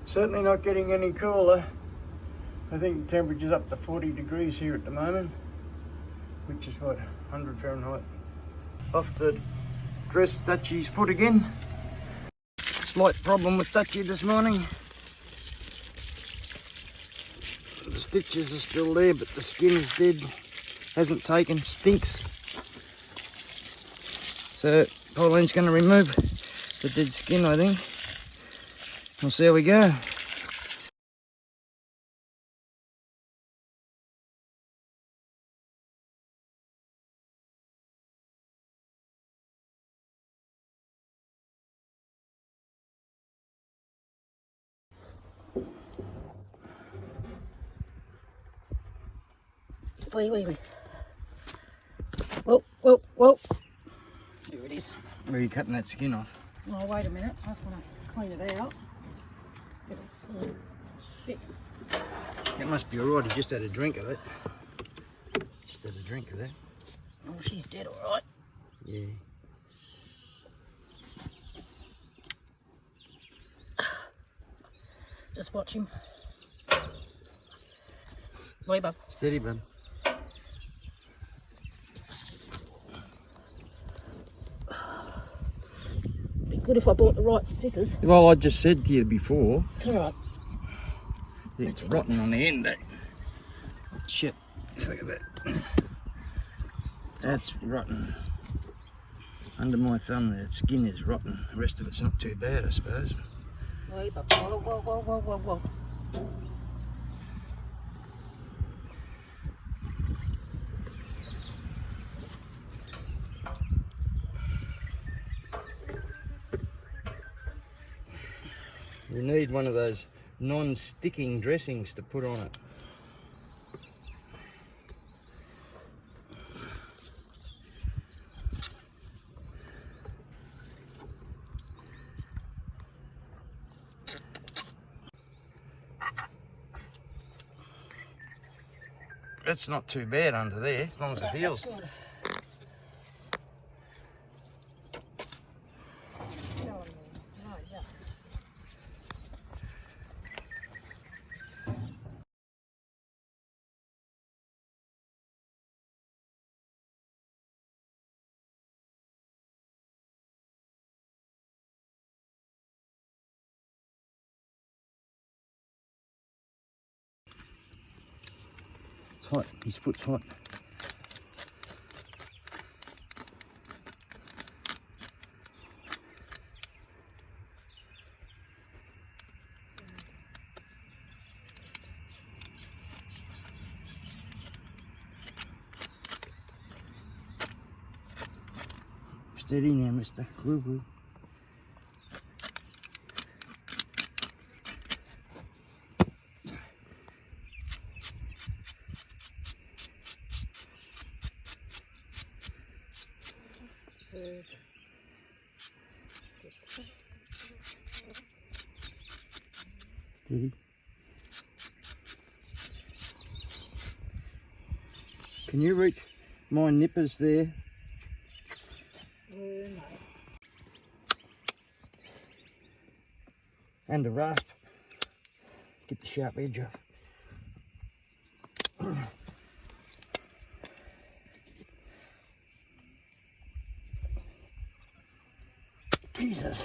Certainly not getting any cooler. I think the temperature's up to 40 degrees here at the moment, which is what, 100 Fahrenheit. Off to dress Dutchy's foot again. Slight problem with Dutchy this morning. The stitches are still there, but the skin's dead. Hasn't taken, stinks. So Pauline's going to remove the dead skin, I think. We'll see how we go. Wait. Whoa. There it is. Where are you cutting that skin off? Oh, wait a minute. I just want to clean it out. It must be alright, he just had a drink of it. Just had a drink of that. Oh, she's dead, alright. Yeah. Just watch him. Wait, bub. Steady, bud. Be good if I bought the right scissors. Well, I just said to you before. It's alright. It's rotten on the end, eh? Shit. Look at that. That's rotten. Under my thumb, that skin is rotten. The rest of it's not too bad, I suppose. Wait, bub. Whoa. You need one of those non-sticking dressings to put on it. It's not too bad under there, as long as it heals. It's hot, his foot's hot. Steady now, mister. Woo. Steady. Can you reach my nippers there? No. And the rasp. Get the sharp edge off. Jesus.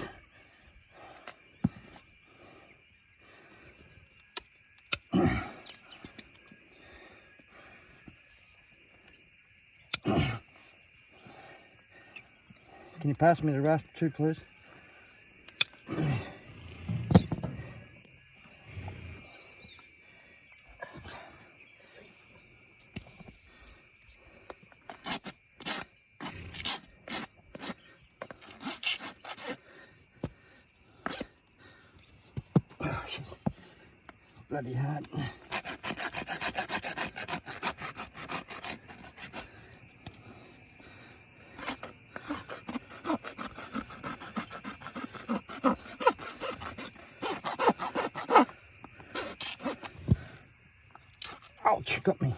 Can you pass me the rasp too, please? Oh, shit. Bloody hard. Ouch, got me.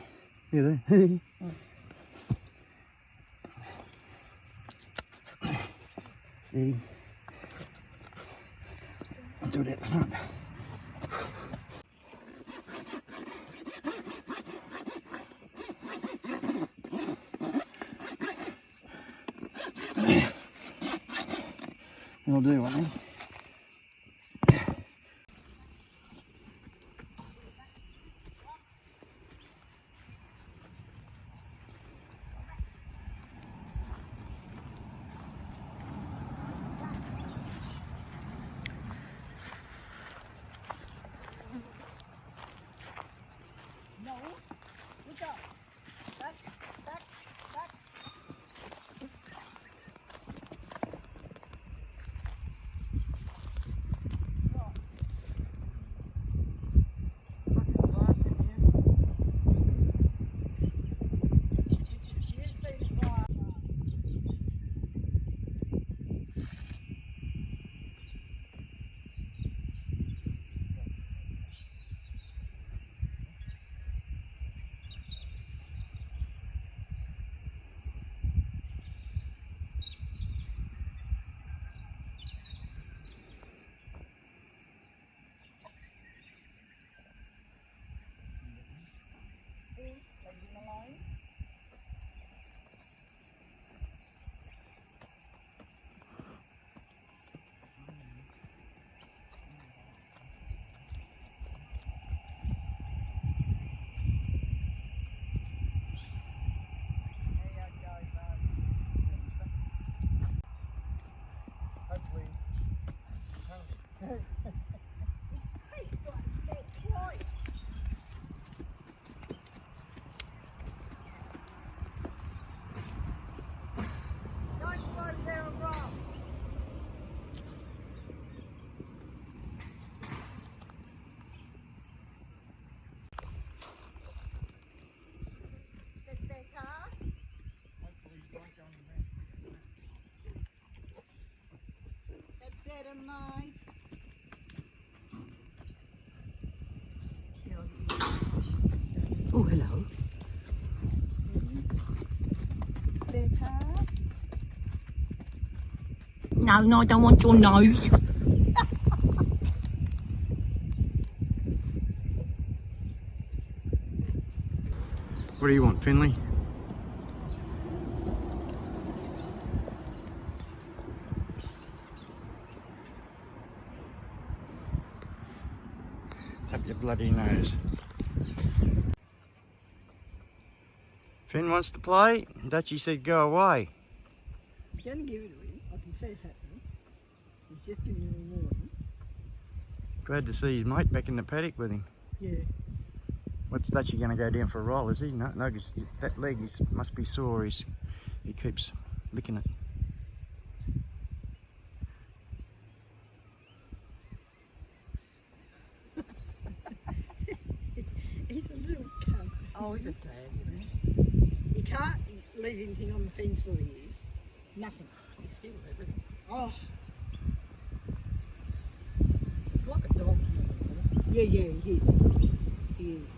You there? Steady. I'll do it at the front. We'll do one then. Oh, hello. No, no, I don't want your nose. What do you want, Finley? Up your bloody nose. Finn wants to play. Dutchy said go away. He's going to give it to him. I can see it happening. He's just giving him a warning. Glad to see his mate back in the paddock with him. Yeah. What's Dutchy going to go down for a roll, is he? No, no, that leg must be sore. He keeps licking it. He's a little cunt. Oh, he's a dad, isn't he? You can't leave anything on the fence where he is. Nothing. He steals everything. Oh, He's like a dog. yeah, he is. He is.